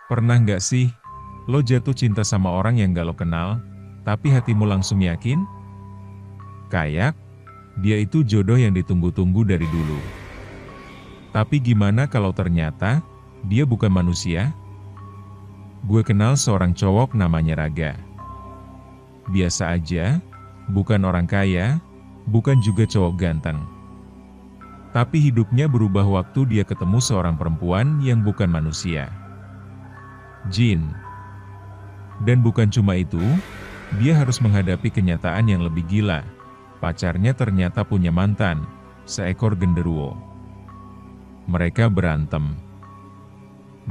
Pernah nggak sih, lo jatuh cinta sama orang yang gak lo kenal, tapi hatimu langsung yakin? Kayak, dia itu jodoh yang ditunggu-tunggu dari dulu. Tapi gimana kalau ternyata, dia bukan manusia? Gue kenal seorang cowok namanya Raga. Biasa aja, bukan orang kaya, bukan juga cowok ganteng. Tapi hidupnya berubah waktu dia ketemu seorang perempuan yang bukan manusia. Jin. Dan bukan cuma itu, dia harus menghadapi kenyataan yang lebih gila. Pacarnya ternyata punya mantan, seekor genderuwo. Mereka berantem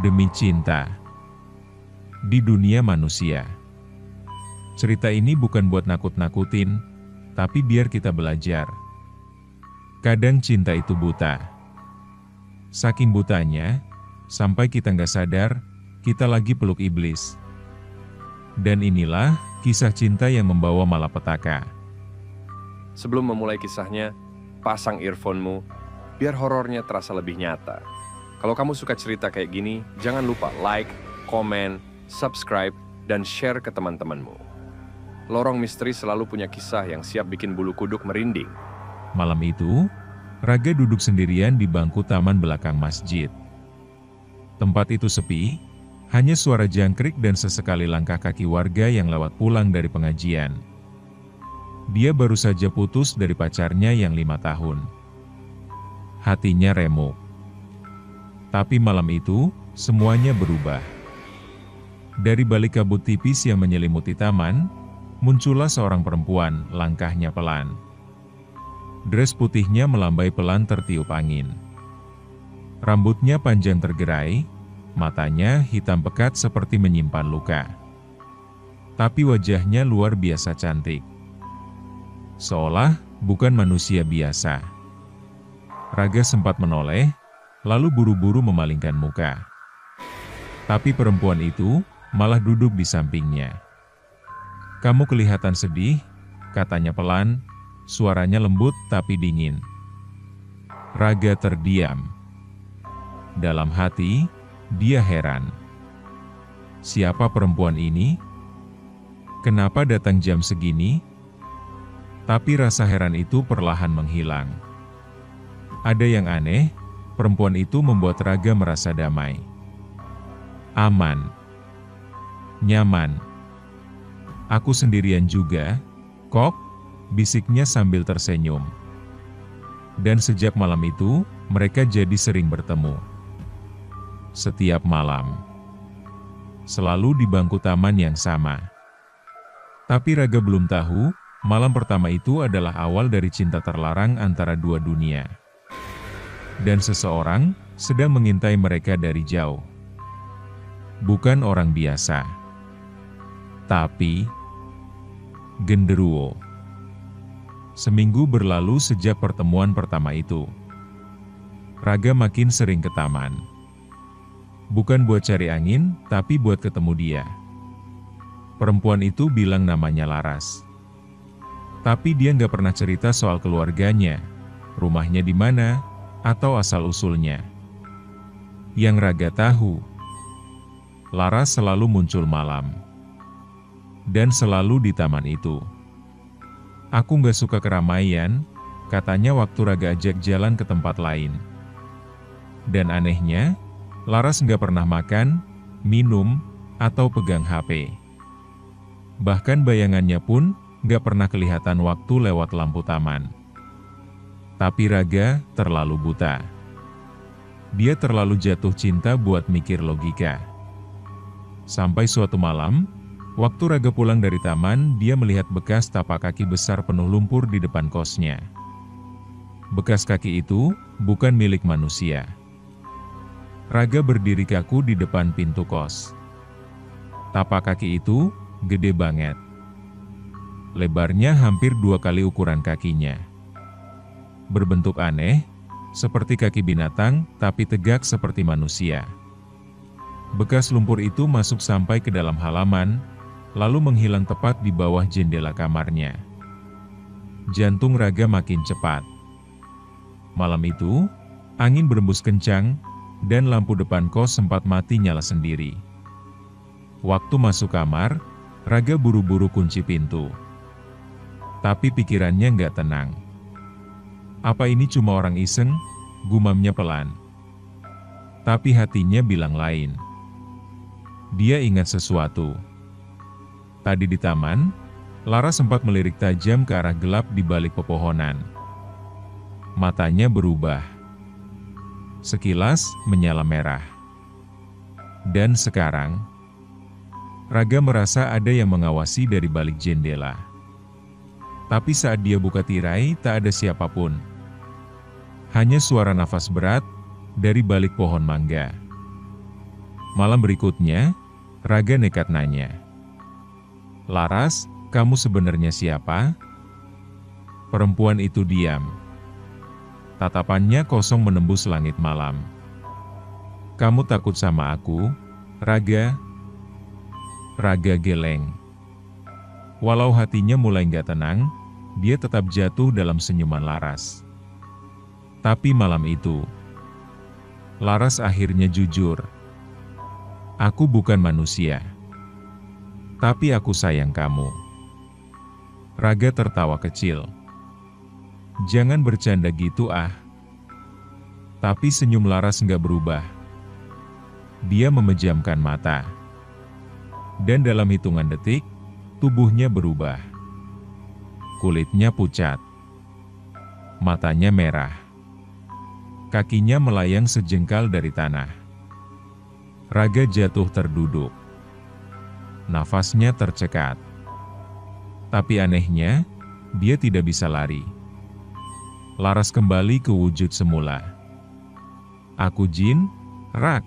demi cinta di dunia manusia. Cerita ini bukan buat nakut-nakutin, tapi biar kita belajar. Kadang cinta itu buta. Saking butanya, sampai kita nggak sadar, kita lagi peluk iblis. Dan inilah kisah cinta yang membawa malapetaka. Sebelum memulai kisahnya, pasang earphone-mu, biar horornya terasa lebih nyata. Kalau kamu suka cerita kayak gini, jangan lupa like, komen, subscribe, dan share ke teman-temanmu. Lorong Misteri selalu punya kisah yang siap bikin bulu kuduk merinding. Malam itu, Raga duduk sendirian di bangku taman belakang masjid. Tempat itu sepi, hanya suara jangkrik dan sesekali langkah kaki warga yang lewat pulang dari pengajian. Dia baru saja putus dari pacarnya yang 5 tahun. Hatinya remuk. Tapi malam itu, semuanya berubah. Dari balik kabut tipis yang menyelimuti taman, muncullah seorang perempuan, langkahnya pelan. Dres putihnya melambai pelan tertiup angin. Rambutnya panjang tergerai, matanya hitam pekat seperti menyimpan luka. Tapi wajahnya luar biasa cantik. Seolah bukan manusia biasa. Raga sempat menoleh, lalu buru-buru memalingkan muka. Tapi perempuan itu malah duduk di sampingnya. "Kamu kelihatan sedih," katanya pelan, suaranya lembut tapi dingin. Raga terdiam. Dalam hati, dia heran. Siapa perempuan ini? Kenapa datang jam segini? Tapi rasa heran itu perlahan menghilang. Ada yang aneh, perempuan itu membuat Raga merasa damai. Aman. Nyaman. "Aku sendirian juga, kok," bisiknya sambil tersenyum. Dan sejak malam itu, mereka jadi sering bertemu. Setiap malam. Selalu di bangku taman yang sama. Tapi Raga belum tahu, malam pertama itu adalah awal dari cinta terlarang antara dua dunia. Dan seseorang sedang mengintai mereka dari jauh. Bukan orang biasa. Tapi genderuwo. Seminggu berlalu sejak pertemuan pertama itu. Raga makin sering ke taman. Bukan buat cari angin, tapi buat ketemu dia. Perempuan itu bilang namanya Laras. Tapi dia nggak pernah cerita soal keluarganya, rumahnya di mana, atau asal-usulnya. Yang Raga tahu, Laras selalu muncul malam. Dan selalu di taman itu. "Aku nggak suka keramaian," katanya waktu Raga ajak jalan ke tempat lain. Dan anehnya, Laras nggak pernah makan, minum, atau pegang HP. Bahkan bayangannya pun nggak pernah kelihatan waktu lewat lampu taman. Tapi Raga terlalu buta. Dia terlalu jatuh cinta buat mikir logika. Sampai suatu malam, waktu Raga pulang dari taman, dia melihat bekas tapak kaki besar penuh lumpur di depan kosnya. Bekas kaki itu bukan milik manusia. Raga berdiri kaku di depan pintu kos. Tapak kaki itu gede banget. Lebarnya hampir 2 kali ukuran kakinya. Berbentuk aneh, seperti kaki binatang, tapi tegak seperti manusia. Bekas lumpur itu masuk sampai ke dalam halaman, lalu menghilang tepat di bawah jendela kamarnya. Jantung Raga makin cepat. Malam itu, angin berembus kencang, dan lampu depan kos sempat mati nyala sendiri. Waktu masuk kamar, Raga buru-buru kunci pintu. Tapi pikirannya nggak tenang. Apa ini cuma orang iseng? Gumamnya pelan. Tapi hatinya bilang lain. Dia ingat sesuatu. Tadi di taman, Laras sempat melirik tajam ke arah gelap di balik pepohonan. Matanya berubah. Sekilas menyala merah. Dan sekarang, Raga merasa ada yang mengawasi dari balik jendela. Tapi saat dia buka tirai, tak ada siapapun. Hanya suara nafas berat dari balik pohon mangga. Malam berikutnya, Raga nekat nanya. "Laras, kamu sebenarnya siapa?" Perempuan itu diam. Tatapannya kosong menembus langit malam. "Kamu takut sama aku, Raga?" Raga geleng. Walau hatinya mulai nggak tenang, dia tetap jatuh dalam senyuman Laras. Tapi malam itu, Laras akhirnya jujur. "Aku bukan manusia. Tapi aku sayang kamu." Raga tertawa kecil. "Jangan bercanda gitu ah." Tapi senyum Laras nggak berubah. Dia memejamkan mata. Dan dalam hitungan detik, tubuhnya berubah. Kulitnya pucat. Matanya merah. Kakinya melayang sejengkal dari tanah. Raga jatuh terduduk. Nafasnya tercekat. Tapi anehnya, dia tidak bisa lari. Laras kembali ke wujud semula. "Aku jin, Rak.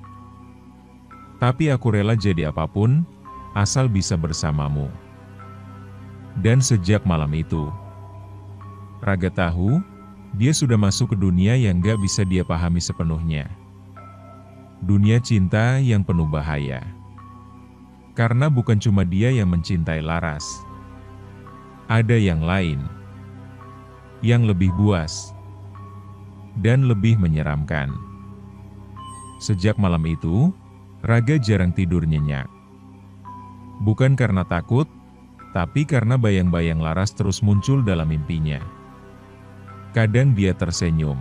Tapi aku rela jadi apapun, asal bisa bersamamu." Dan sejak malam itu, Raga tahu, dia sudah masuk ke dunia yang gak bisa dia pahami sepenuhnya. Dunia cinta yang penuh bahaya. Karena bukan cuma dia yang mencintai Laras. Ada yang lain. Yang lebih buas. Dan lebih menyeramkan. Sejak malam itu, Raga jarang tidur nyenyak. Bukan karena takut, tapi karena bayang-bayang Laras terus muncul dalam mimpinya. Kadang dia tersenyum,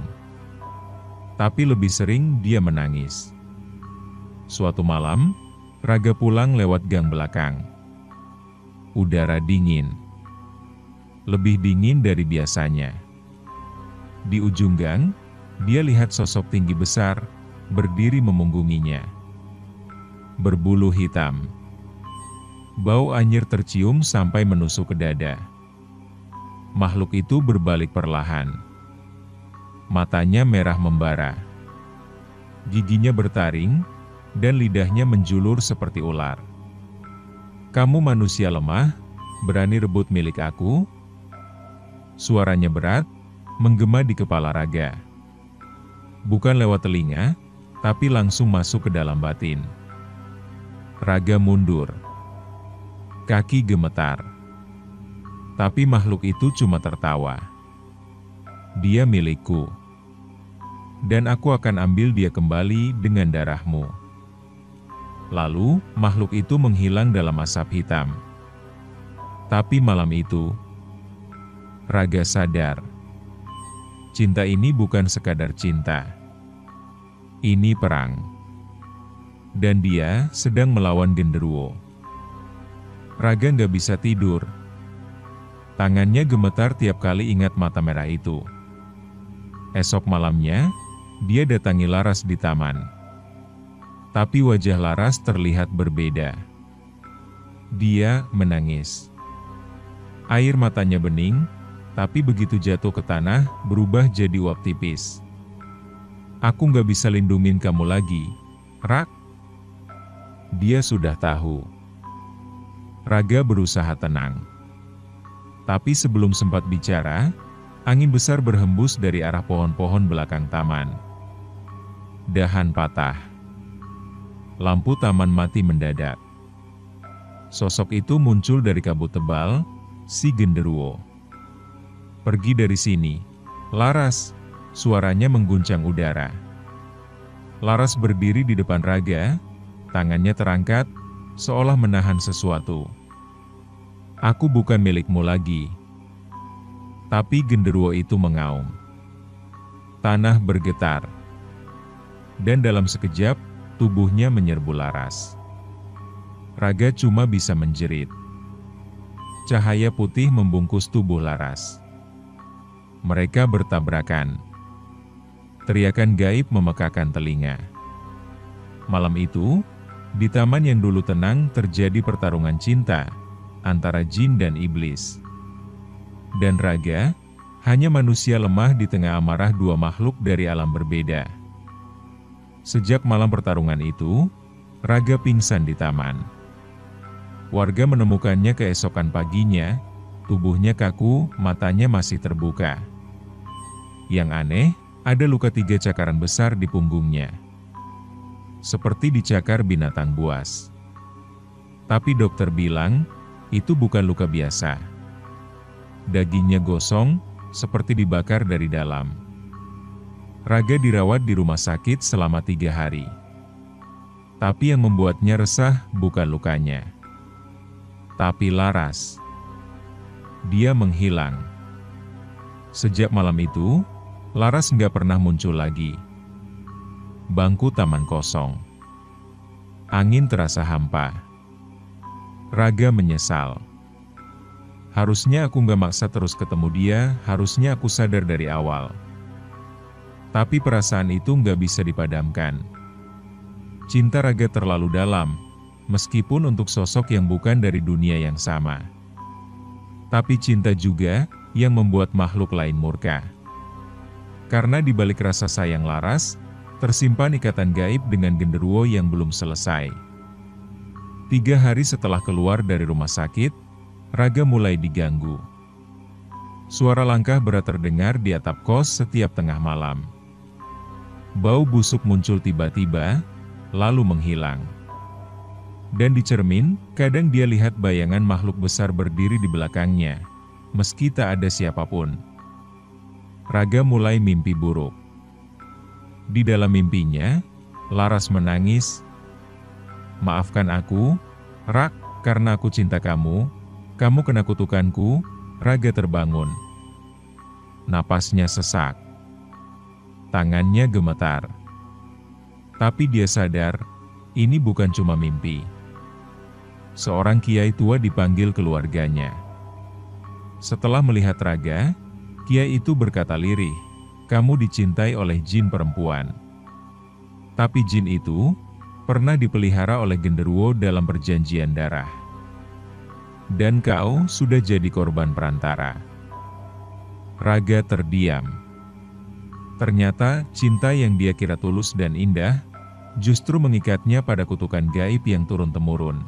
tapi lebih sering dia menangis. Suatu malam, Raga pulang lewat gang belakang. Udara dingin. Lebih dingin dari biasanya. Di ujung gang, dia lihat sosok tinggi besar, berdiri memunggunginya. Berbulu hitam. Bau anyir tercium sampai menusuk ke dada. Makhluk itu berbalik perlahan. Matanya merah membara. Giginya bertaring, dan lidahnya menjulur seperti ular. "Kamu manusia lemah, berani rebut milik aku?" Suaranya berat, menggema di kepala Raga. Bukan lewat telinga, tapi langsung masuk ke dalam batin. Raga mundur. Kaki gemetar. Tapi makhluk itu cuma tertawa. "Dia milikku. Dan aku akan ambil dia kembali dengan darahmu." Lalu, makhluk itu menghilang dalam asap hitam. Tapi malam itu, Raga sadar. Cinta ini bukan sekadar cinta. Ini perang. Dan dia sedang melawan genderuwo. Raga nggak bisa tidur. Tangannya gemetar tiap kali ingat mata merah itu. Esok malamnya, dia datangi Laras di taman. Tapi wajah Laras terlihat berbeda. Dia menangis. Air matanya bening, tapi begitu jatuh ke tanah, berubah jadi uap tipis. "Aku nggak bisa lindungin kamu lagi, Rak." Dia sudah tahu. Raga berusaha tenang. Tapi sebelum sempat bicara, angin besar berhembus dari arah pohon-pohon belakang taman. Dahan patah. Lampu taman mati mendadak. Sosok itu muncul dari kabut tebal, si genderuwo. "Pergi dari sini, Laras," suaranya mengguncang udara. Laras berdiri di depan Raga, tangannya terangkat, seolah menahan sesuatu. "Aku bukan milikmu lagi." Tapi genderuwo itu mengaum. Tanah bergetar. Dan dalam sekejap, tubuhnya menyerbu Laras. Raga cuma bisa menjerit. Cahaya putih membungkus tubuh Laras. Mereka bertabrakan. Teriakan gaib memekakan telinga. Malam itu, di taman yang dulu tenang terjadi pertarungan cinta antara jin dan iblis. Dan Raga, hanya manusia lemah di tengah amarah dua makhluk dari alam berbeda. Sejak malam pertarungan itu, Raga pingsan di taman. Warga menemukannya keesokan paginya, tubuhnya kaku, matanya masih terbuka. Yang aneh, ada luka 3 cakaran besar di punggungnya. Seperti dicakar binatang buas. Tapi dokter bilang, itu bukan luka biasa. Dagingnya gosong, seperti dibakar dari dalam. Raga dirawat di rumah sakit selama 3 hari. Tapi yang membuatnya resah bukan lukanya, tapi Laras. Dia menghilang. Sejak malam itu, Laras nggak pernah muncul lagi. Bangku taman kosong. Angin terasa hampa. Raga menyesal. Harusnya aku nggak maksa terus ketemu dia, harusnya aku sadar dari awal. Tapi perasaan itu nggak bisa dipadamkan. Cinta Raga terlalu dalam, meskipun untuk sosok yang bukan dari dunia yang sama. Tapi cinta juga yang membuat makhluk lain murka. Karena di balik rasa sayang Laras, tersimpan ikatan gaib dengan genderuwo yang belum selesai. 3 hari setelah keluar dari rumah sakit, Raga mulai diganggu. Suara langkah berat terdengar di atap kos setiap tengah malam. Bau busuk muncul tiba-tiba, lalu menghilang. Dan di cermin, kadang dia lihat bayangan makhluk besar berdiri di belakangnya, meski tak ada siapapun. Raga mulai mimpi buruk. Di dalam mimpinya, Laras menangis. "Maafkan aku, Rak, karena aku cinta kamu. Kamu kena kutukanku." Raga terbangun. Napasnya sesak. Tangannya gemetar. Tapi dia sadar, ini bukan cuma mimpi. Seorang kiai tua dipanggil keluarganya. Setelah melihat Raga, kiai itu berkata lirih, "Kamu dicintai oleh jin perempuan. Tapi jin itu pernah dipelihara oleh genderuwo dalam perjanjian darah. Dan kau sudah jadi korban perantara." Raga terdiam. Ternyata cinta yang dia kira tulus dan indah, justru mengikatnya pada kutukan gaib yang turun-temurun.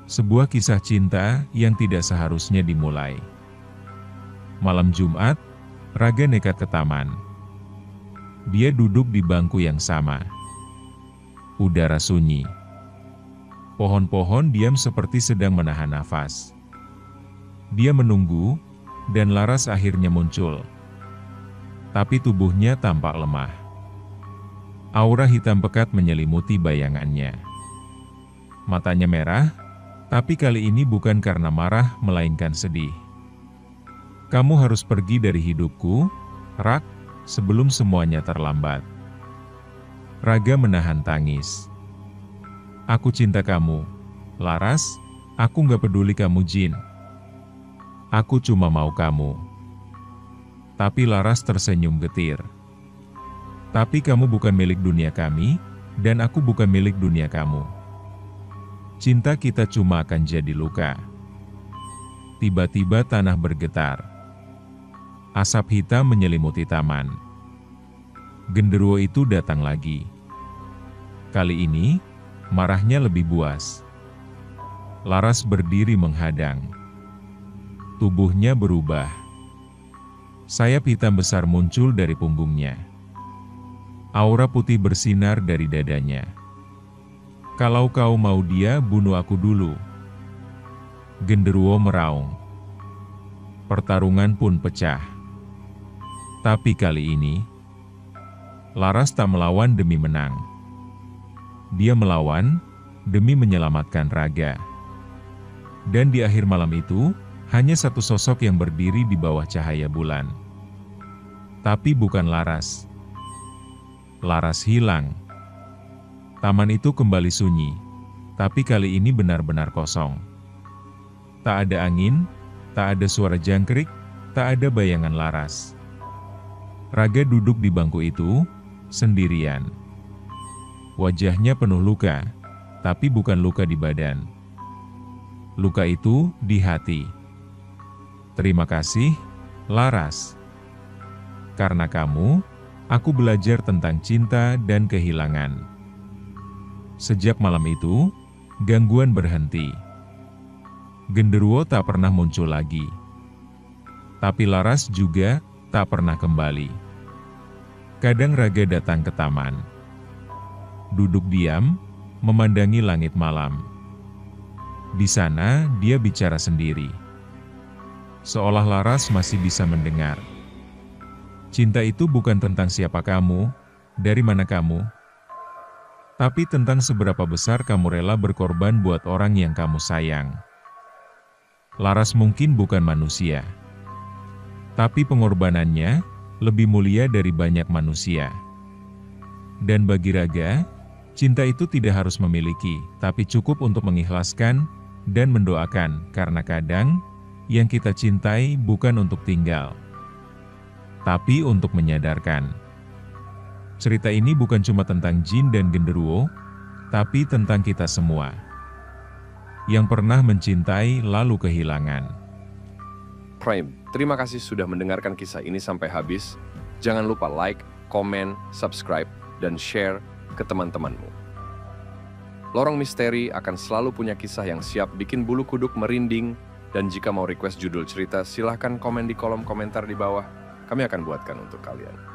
Sebuah kisah cinta yang tidak seharusnya dimulai. Malam Jumat, Raga nekat ke taman. Dia duduk di bangku yang sama. Udara sunyi. Pohon-pohon diam seperti sedang menahan nafas. Dia menunggu, dan Laras akhirnya muncul. Tapi tubuhnya tampak lemah. Aura hitam pekat menyelimuti bayangannya. Matanya merah, tapi kali ini bukan karena marah, melainkan sedih. "Kamu harus pergi dari hidupku, Rak, sebelum semuanya terlambat." Raga menahan tangis. "Aku cinta kamu, Laras, aku gak peduli kamu jin. Aku cuma mau kamu." Tapi Laras tersenyum getir. "Tapi kamu bukan milik dunia kami, dan aku bukan milik dunia kamu. Cinta kita cuma akan jadi luka." Tiba-tiba tanah bergetar. Asap hitam menyelimuti taman. Genderuwo itu datang lagi. Kali ini, marahnya lebih buas. Laras berdiri menghadang. Tubuhnya berubah. Sayap hitam besar muncul dari punggungnya. Aura putih bersinar dari dadanya. "Kalau kau mau dia, bunuh aku dulu." Genderuwo meraung. Pertarungan pun pecah. Tapi kali ini, Laras tak melawan demi menang. Dia melawan demi menyelamatkan Raga. Dan di akhir malam itu, hanya satu sosok yang berdiri di bawah cahaya bulan. Tapi bukan Laras. Laras hilang. Taman itu kembali sunyi, tapi kali ini benar-benar kosong. Tak ada angin, tak ada suara jangkrik, tak ada bayangan Laras. Raga duduk di bangku itu, sendirian. Wajahnya penuh luka, tapi bukan luka di badan. Luka itu di hati. Terima kasih, Laras. Karena kamu, aku belajar tentang cinta dan kehilangan. Sejak malam itu, gangguan berhenti. Genderuwo tak pernah muncul lagi. Tapi Laras juga tak pernah kembali. Kadang Raga datang ke taman. Duduk diam, memandangi langit malam. Di sana, dia bicara sendiri. Seolah Laras masih bisa mendengar. Cinta itu bukan tentang siapa kamu, dari mana kamu, tapi tentang seberapa besar kamu rela berkorban buat orang yang kamu sayang. Laras mungkin bukan manusia, tapi pengorbanannya lebih mulia dari banyak manusia. Dan bagi Raga, cinta itu tidak harus memiliki, tapi cukup untuk mengikhlaskan dan mendoakan, karena kadang yang kita cintai bukan untuk tinggal, tapi untuk menyadarkan. Cerita ini bukan cuma tentang jin dan genderuwo, tapi tentang kita semua yang pernah mencintai lalu kehilangan. Prime, terima kasih sudah mendengarkan kisah ini sampai habis. Jangan lupa like, komen, subscribe, dan share ke teman-temanmu. Lorong Misteri akan selalu punya kisah yang siap bikin bulu kuduk merinding, dan jika mau request judul cerita, silahkan komen di kolom komentar di bawah. Kami akan buatkan untuk kalian.